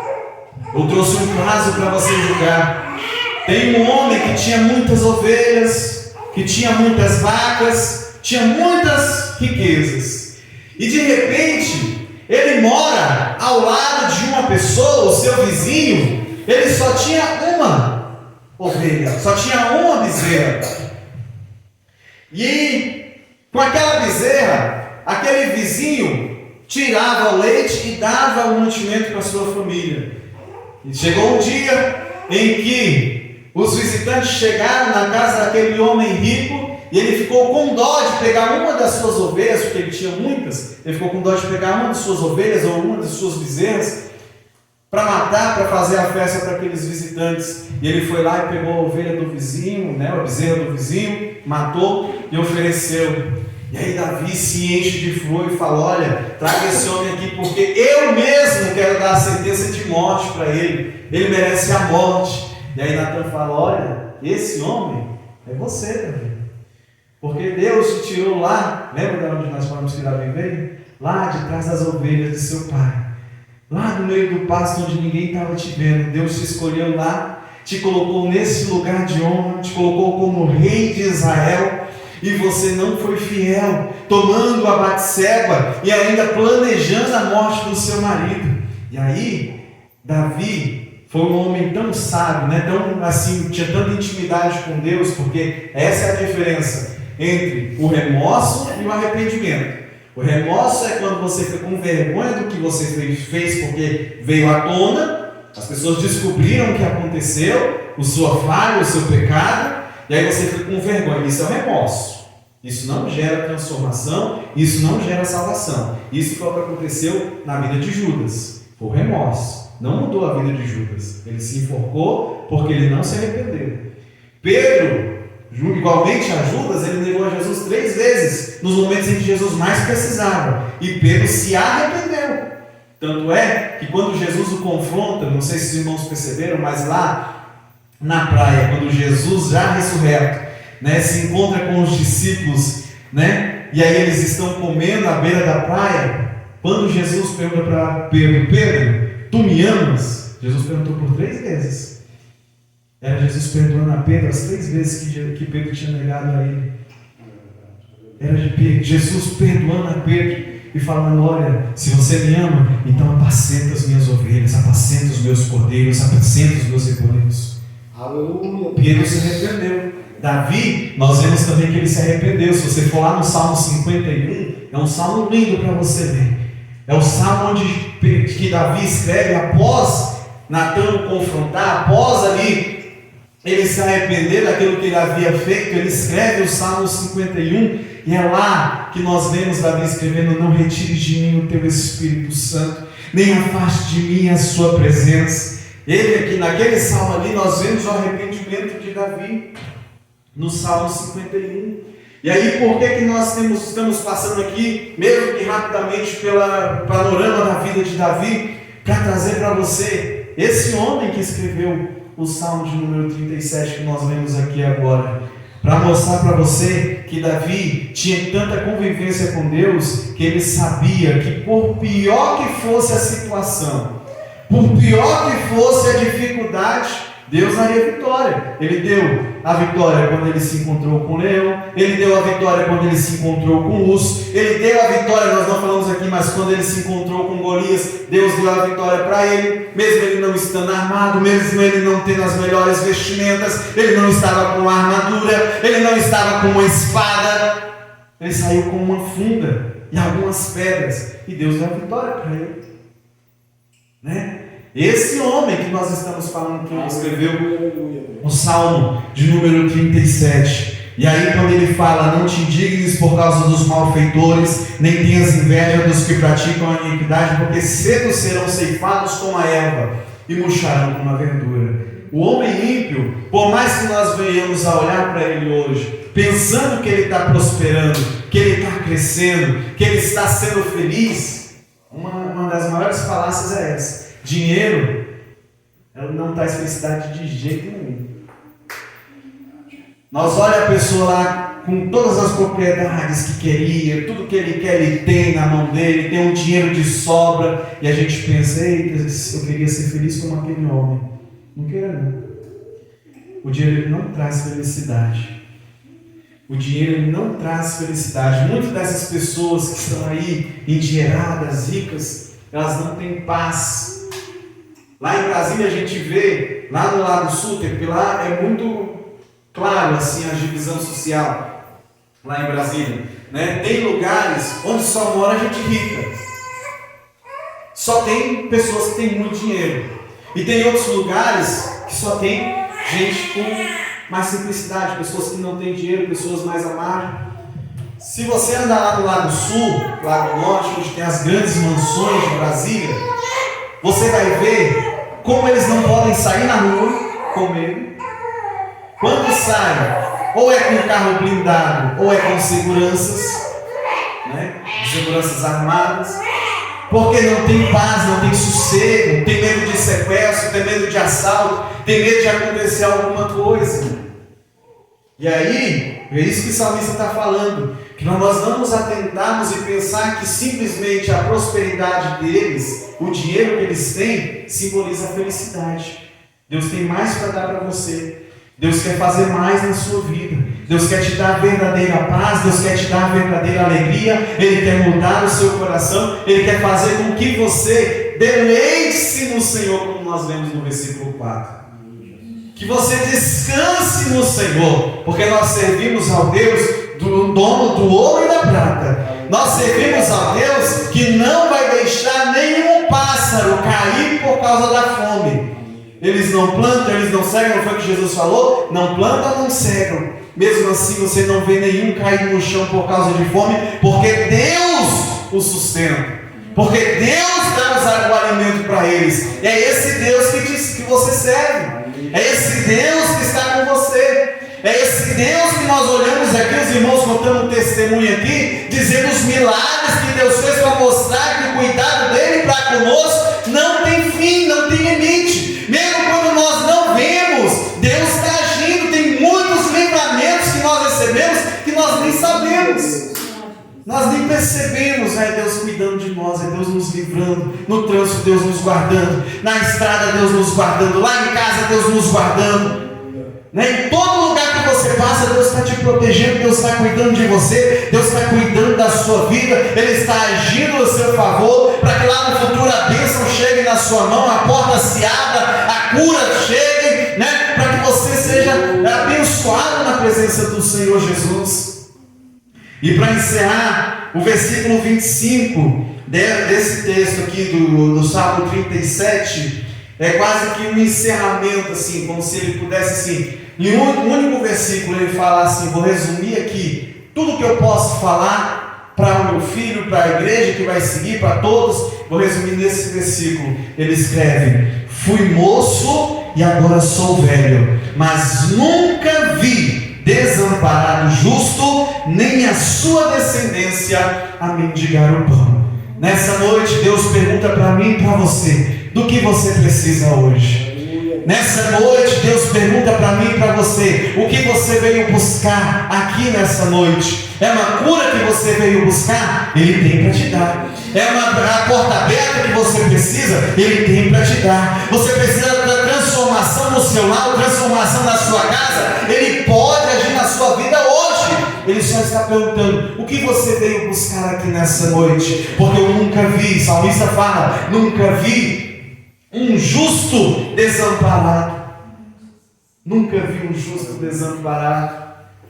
Speaker 6: eu trouxe um caso para você julgar. Tem um homem que tinha muitas ovelhas, que tinha muitas vacas, tinha muitas riquezas, e de repente ele mora ao lado de uma pessoa, o seu vizinho. Ele só tinha uma ovelha, só tinha uma bezerra, e com aquela bezerra, aquele vizinho tirava o leite e dava o mantimento para a sua família. E chegou um dia em que os visitantes chegaram na casa daquele homem rico, e ele ficou com dó de pegar uma das suas ovelhas, porque ele tinha muitas. Ele ficou com dó de pegar uma de suas ovelhas ou uma de suas bezerras para matar, para fazer a festa para aqueles visitantes. E ele foi lá e pegou a ovelha do vizinho, a bezerra do vizinho, matou e ofereceu. E aí Davi se enche de fúria e fala: olha, traga esse homem aqui, porque eu mesmo quero dar a sentença de morte para ele. Ele merece a morte. E aí Natã fala: olha, esse homem é você, Davi, porque Deus te tirou lá. Lembra de onde nós falamos que Davi veio? Lá de trás das ovelhas de seu pai, lá no meio do pasto onde ninguém estava te vendo. Deus te escolheu lá, te colocou nesse lugar de honra, te colocou como rei de Israel, e você não foi fiel, tomando a Betseba e ainda planejando a morte do seu marido. E aí Davi foi um homem tão sábio, tão assim, tinha tanta intimidade com Deus, porque essa é a diferença entre o remorso e o arrependimento. O remorso é quando você fica com vergonha do que você fez porque veio à tona, as pessoas descobriram o que aconteceu, a sua falha, o seu pecado, e aí você fica com vergonha. Isso é o remorso. Isso não gera transformação, isso não gera salvação. Isso foi o que aconteceu na vida de Judas. Foi o remorso. Não mudou a vida de Judas. Ele se enforcou porque ele não se arrependeu. Pedro, igualmente a Judas, ele negou a Jesus 3 vezes nos momentos em que Jesus mais precisava. E Pedro se arrependeu. Tanto é que quando Jesus o confronta, não sei se os irmãos perceberam, mas lá na praia, quando Jesus já ressurreto, se encontra com os discípulos, e aí eles estão comendo à beira da praia. Quando Jesus pergunta para Pedro: Pedro, tu me amas? Jesus perguntou por 3 vezes. Era Jesus perdoando a Pedro as 3 vezes que Pedro tinha negado a ele. Era Jesus perdoando a Pedro e falando: olha, se você me ama, então apacenta as minhas ovelhas, apacenta os meus cordeiros, apacenta os meus rebanhos. Aleluia. Pedro se arrependeu. Davi, nós vemos também que ele se arrependeu. Se você for lá no Salmo 51, é um salmo lindo para você ler. É o salmo que Davi escreve após Natã o confrontar, após ali
Speaker 5: ele se arrepender daquilo que ele havia feito, ele escreve o Salmo 51, e é lá que nós vemos Davi escrevendo: não retires de mim o teu Espírito Santo, nem afaste de mim a sua presença. Ele aqui, naquele salmo ali, nós vemos o arrependimento de Davi, no Salmo 51. E aí, por que nós estamos passando aqui, mesmo que rapidamente, pelo panorama da vida de Davi, para trazer para você esse homem que escreveu o Salmo de número 37 que nós vemos aqui agora, para mostrar para você que Davi tinha tanta convivência com Deus, que ele sabia que por pior que fosse a situação, por pior que fosse a dificuldade, Deus daria vitória. Ele deu a vitória quando ele se encontrou com o leão, ele deu a vitória quando ele se encontrou com o urso, ele deu a vitória, nós não falamos aqui, mas quando ele se encontrou com Golias, Deus deu a vitória para ele, mesmo ele não estando armado, mesmo ele não tendo as melhores vestimentas, ele não estava com uma armadura, ele não estava com uma espada, ele saiu com uma funda e algumas pedras, e Deus deu a vitória para ele, né? Esse homem que nós estamos falando, que escreveu o Salmo de número 37. E aí quando ele fala: não te indignes por causa dos malfeitores, nem tenhas inveja dos que praticam a iniquidade, porque cedo serão ceifados como a erva e murcharão como a verdura. O homem ímpio, por mais que nós venhamos a olhar para ele hoje, pensando que ele está prosperando, que ele está crescendo, que ele está sendo feliz, uma das maiores falácias é essa: dinheiro, ela não traz felicidade de jeito nenhum. Nós olhamos a pessoa lá com todas as propriedades que queria, tudo que ele quer ele tem na mão dele, tem um dinheiro de sobra, e a gente pensa: eita, eu queria ser feliz como aquele homem. Não queira não. O dinheiro ele não traz felicidade. O dinheiro ele não traz felicidade. Muitas dessas pessoas que estão aí endinheiradas, ricas, elas não têm paz. Lá em Brasília a gente vê, lá no lado sul, porque lá é muito claro assim a divisão social, lá em Brasília, né? Tem lugares onde só mora gente rica, só tem pessoas que têm muito dinheiro, e tem outros lugares que só tem gente com mais simplicidade, pessoas que não têm dinheiro, pessoas mais à margem. Se você andar lá do lado sul, lá do norte, onde tem as grandes mansões de Brasília, você vai ver como eles não podem sair na rua comer. Quando saem, ou é com carro blindado, ou é com seguranças, né? Seguranças armadas, porque não tem paz, não tem sossego, tem medo de sequestro, tem medo de assalto, tem medo de acontecer alguma coisa. E aí, é isso que o salmista está falando, que nós não nos atentarmos e pensar que simplesmente a prosperidade deles, o dinheiro que eles têm, simboliza a felicidade. Deus tem mais para dar para você. Deus quer fazer mais na sua vida. Deus quer te dar a verdadeira paz, Deus quer te dar a verdadeira alegria, Ele quer mudar o seu coração, Ele quer fazer com que você deleite-se no Senhor, como nós lemos no versículo 4. Que você descanse no Senhor, porque nós servimos ao Deus do dono do ouro e da prata. Nós servimos ao Deus que não vai deixar nenhum pássaro cair por causa da fome. Eles não plantam, eles não cegam, não foi o que Jesus falou? Não plantam, não cegam. Mesmo assim você não vê nenhum cair no chão por causa de fome, porque Deus o sustenta. Porque Deus dá o alimento para eles. É esse Deus que você serve. É esse Deus que está com você. É esse Deus que nós olhamos aqui, os irmãos contando um testemunho aqui, dizendo os milagres que Deus fez para mostrar que o cuidado dele para conosco não tem fim, não tem limite. Mesmo quando nós não vemos, Deus está agindo. Tem muitos livramentos que nós recebemos que nós nem sabemos. Nós nem percebemos, é Deus cuidando de nós, é Deus nos livrando, no trânsito Deus nos guardando, na estrada Deus nos guardando, lá em casa Deus nos guardando, né? Em todo lugar que você passa, Deus está te protegendo, Deus está cuidando de você, Deus está cuidando da sua vida, Ele está agindo a seu favor, para que lá no futuro a bênção chegue na sua mão, a porta se abra, a cura chegue, né? Para que você seja abençoado na presença do Senhor Jesus. E para encerrar, o versículo 25 desse texto aqui do Salmo 37,
Speaker 6: É quase que um encerramento, assim, como se ele pudesse, assim, em um único versículo, ele falar assim, vou resumir aqui tudo que eu posso falar para o meu filho, para a igreja que vai seguir, para todos. Vou resumir nesse versículo. Ele escreve: fui moço e agora sou velho, mas nunca vi desamparado justo, nem a sua descendência a mendigar o pão. Nessa noite Deus pergunta para mim e para você: do que você precisa hoje? Nessa noite Deus pergunta para mim e para você: o que você veio buscar aqui nessa noite? É uma cura que você veio buscar? Ele tem para te dar. É a porta aberta que você precisa? Ele tem para te dar. Você precisa da transformação no seu lar, transformação na sua casa? Ele pode agir na sua vida hoje. Ele só está perguntando: o que você veio buscar aqui nessa noite? Porque eu nunca vi, o salmista fala, nunca vi um justo desamparado. Nunca vi um justo desamparado.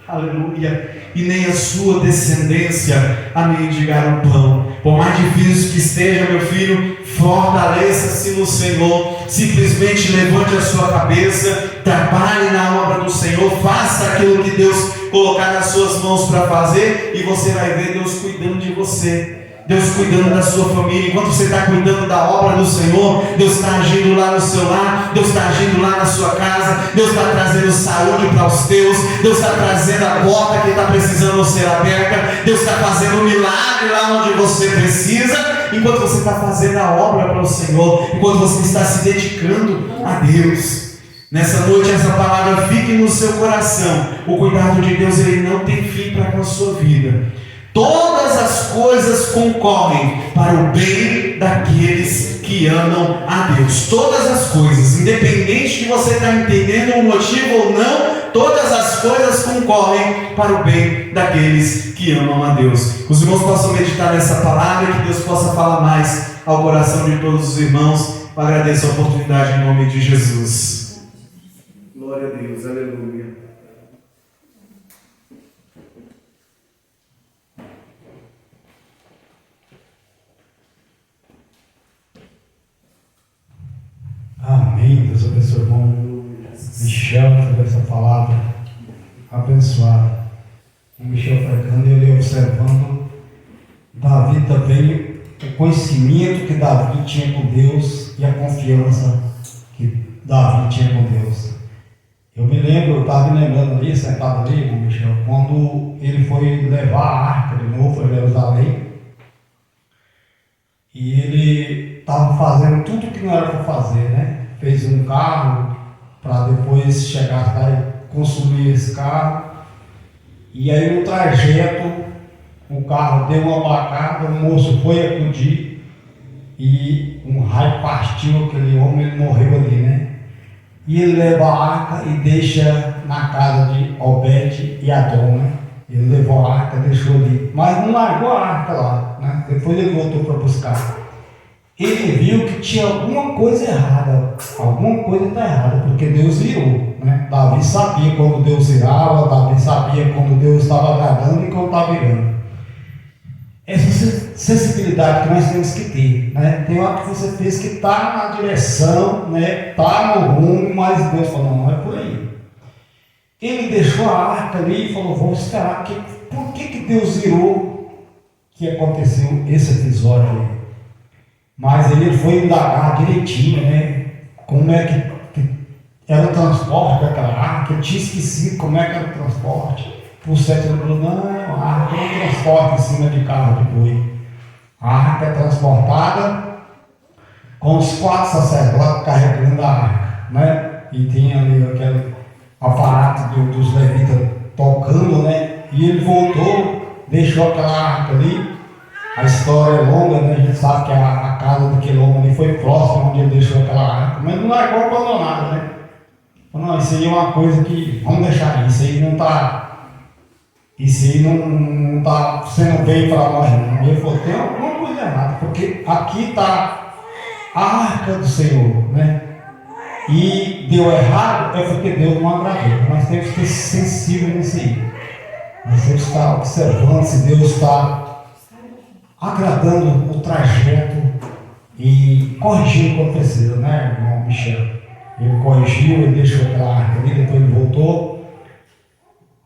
Speaker 6: Aleluia. E nem a sua descendência a mendigar o pão. Por mais difícil que esteja, meu filho, fortaleça-se no Senhor. Simplesmente levante a sua cabeça, trabalhe na obra do Senhor, faça aquilo que Deus colocar nas suas mãos para fazer, e você vai ver Deus cuidando de você, Deus cuidando da sua família. Enquanto você está cuidando da obra do Senhor, Deus está agindo lá no seu lar, Deus está agindo lá na sua casa, Deus está trazendo saúde para os teus, Deus está trazendo a porta que está precisando ser aberta, Deus está fazendo um milagre lá onde você precisa, enquanto você está fazendo a obra para o Senhor, enquanto você está se dedicando a Deus. Nessa noite essa palavra fique no seu coração. O cuidado de Deus, ele não tem fim para com a sua vida. Todas as coisas concorrem para o bem daqueles que amam a Deus. Todas as coisas, independente de você estar entendendo o motivo ou não, todas as coisas concorrem para o bem daqueles que amam a Deus. Os irmãos possam meditar nessa palavra e que Deus possa falar mais ao coração de todos os irmãos. Eu agradeço a oportunidade em nome de Jesus. Glória a Deus, aleluia.
Speaker 2: Amém. Deus abençoe o irmão Michel por essa palavra abençoada. O Michel pregando e ele observando Davi também, o conhecimento que Davi tinha com Deus e a confiança que Davi tinha com Deus. Eu me lembro, eu estava me lembrando ali, sentado ali, irmão Michel, quando ele foi levar a arca de novo para Jerusalém, e ele estava fazendo tudo que não era para fazer, né? Fez um carro para depois chegar lá e consumir esse carro. E aí no trajeto o carro deu uma bacada, o moço foi acudir e um raio partiu aquele homem, ele morreu ali, né? E ele leva a arca e deixa na casa de Obed e Adom, né? Ele levou a arca, deixou ali, mas não largou a arca lá, né? Depois ele voltou para buscar. Ele viu que tinha alguma coisa errada, alguma coisa está errada, porque Deus virou, né? Davi sabia quando Deus virava, Davi sabia quando Deus estava agradando e quando estava virando. Essa sensibilidade que nós temos que ter, né? Tem hora que você fez que está na direção, né? Está no rumo, mas Deus falou, não é por aí. Ele deixou a arca ali e falou, vou esperar. Por que Deus virou que aconteceu esse episódio aí? Mas ele foi indagar direitinho, né? Como é que era o transporte daquela arca. Eu tinha esquecido como é que era o transporte. Por certo, ele falou, não, a arca não transporta em cima de carro de boi. A arca é transportada com os 4 sacerdotes carregando a arca, né? E tinha ali aquele aparato dos levitas tocando, né? E ele voltou, deixou aquela arca ali. A história é longa, né? A gente sabe que a casa daquele homem ali foi próxima onde ele deixou aquela arca, mas não largou abandonada, né? Não, isso aí é uma coisa que, vamos deixar isso aí não está. Isso aí não está sendo bem para nós, não. Ele falou, tem alguma coisa errada, porque aqui está a arca do Senhor, né? E deu errado é porque Deus não agradou. Nós temos que ser sensíveis nisso aí. Nós temos que estar observando se Deus está agradando o trajeto e corrigiu quando precisa, né, irmão Michel? Ele corrigiu, ele deixou aquela arca ali, depois ele voltou,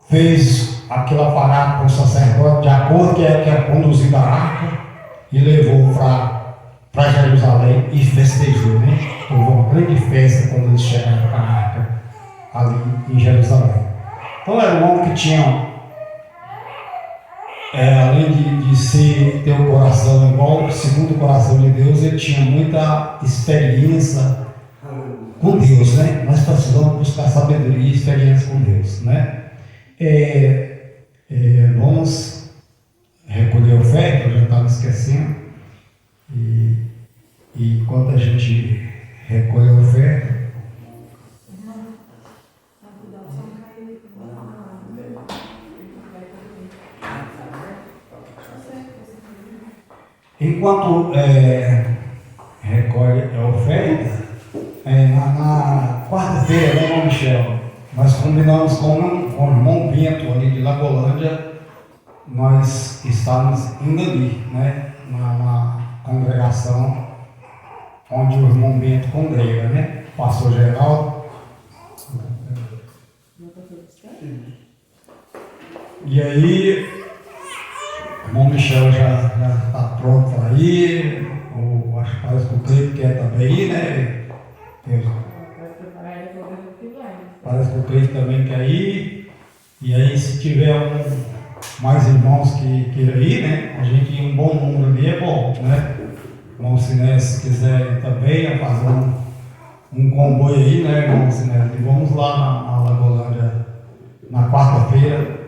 Speaker 2: fez aquele aparato com o sacerdote de acordo que é conduzido a arca e levou para Jerusalém e festejou, né? Houve uma grande festa quando eles chegaram com a arca ali em Jerusalém. Então era um homem que tinha, além de ter um coração igual, segundo o coração de Deus, ele tinha muita experiência com Deus, né? Nós precisamos buscar sabedoria e experiência com Deus, né? Vamos recolher a oferta, eu já estava esquecendo, e enquanto a gente recolhe a oferta, enquanto recolhe a oferta, na quarta-feira, né, irmão Michel, nós combinamos com o irmão Bento ali de Lagolândia, nós estávamos indo ali, né, na congregação onde o irmão Bento congrega, né, pastor Geraldo. E aí, o irmão Michel já está pronto para ir, acho que parece que o Cleito quer também ir, né? Parece que o Cleito também quer ir. E aí, se tiver mais irmãos que queiram ir, né? A gente um bom número ali é bom, né? Irmão Sinés, se quiser ir também, fazer um comboio aí, né, irmão Sinés? E vamos lá na Lagolândia na quarta-feira.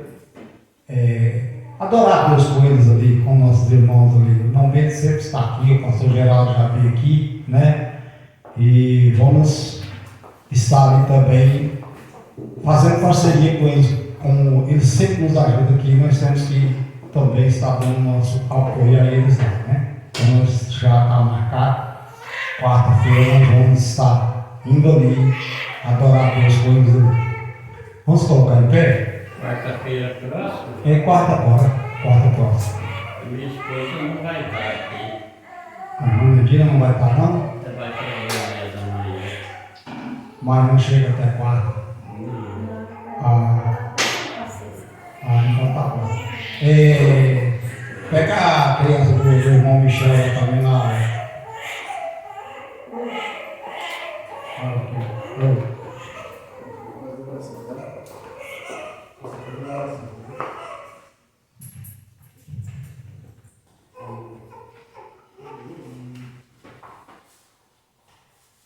Speaker 2: Adorar Deus com eles ali, com nossos irmãos ali. Não Bento sempre está aqui, o pastor Geraldo já veio aqui, né? E vamos estar ali também fazendo parceria com eles, como eles sempre nos ajudam aqui, nós temos que também estar dando nosso apoio a eles lá, né? Então nós já está marcado, quarta-feira nós vamos estar indo ali, adorar Deus com eles ali. Vamos colocar em pé?
Speaker 1: Quarta-feira próxima?
Speaker 2: Quarta próxima.
Speaker 1: Minha esposa não vai estar aqui.
Speaker 2: A irmã Medina não vai estar não?
Speaker 1: Você vai ter 10 da manhã.
Speaker 2: Mas não chega até quarta. Então tá bom. Pega a criança do irmão Michel também na área.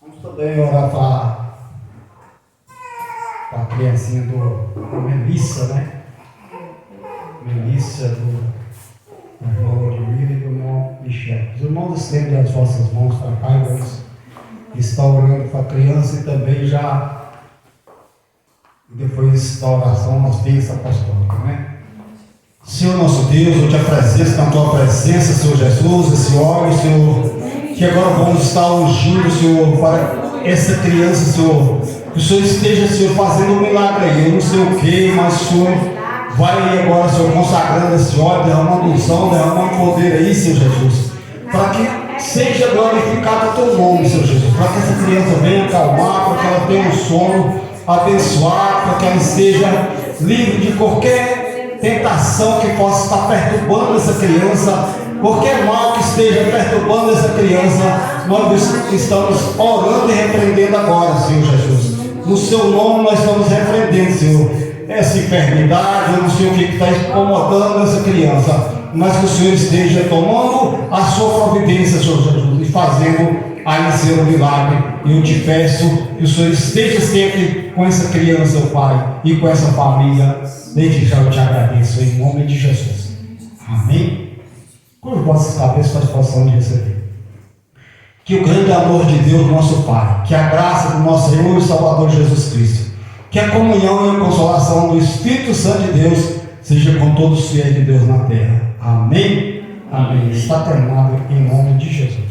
Speaker 2: Vamos também orar para a criancinha do Melissa, né? Melissa, do irmão Ludmila e do irmão Michel. Os irmãos estendem as vossas mãos para cá e vamos estar orando para a criança e também já depois da oração nós bênçãos apostólica, né? Senhor nosso Deus, eu te apresento na tua presença, Senhor Jesus, esse óleo, Senhor, que agora vamos estar ungindo, Senhor, para essa criança, Senhor. Que o Senhor esteja, Senhor, fazendo um milagre aí, eu não sei o que, mas o Senhor vai agora, Senhor, consagrando esse óleo, derramando unção, derramando poder aí, Senhor Jesus, para que seja glorificado o teu nome, Senhor Jesus, para que essa criança venha acalmar, para que ela tenha um sono abençoado, para que ela esteja livre de qualquer tentação que possa estar perturbando essa criança, qualquer mal que esteja perturbando essa criança. Nós estamos orando e repreendendo agora, Senhor Jesus. No seu nome nós estamos repreendendo, Senhor, essa enfermidade, eu não sei o que está incomodando essa criança, mas que o Senhor esteja tomando a sua providência, Senhor Jesus, e fazendo aí ser um milagre. Eu te peço que o Senhor esteja sempre com essa criança, oh Pai, e com essa família. Desde já eu te agradeço, em nome de Jesus. Amém? Curva vossas cabeças para a situação de receber. Que o grande amor de Deus, nosso Pai, que a graça do nosso Senhor e Salvador Jesus Cristo, que a comunhão e a consolação do Espírito Santo de Deus seja com todos os fiéis de Deus na terra. Amém? Amém. Está terminado em nome de Jesus.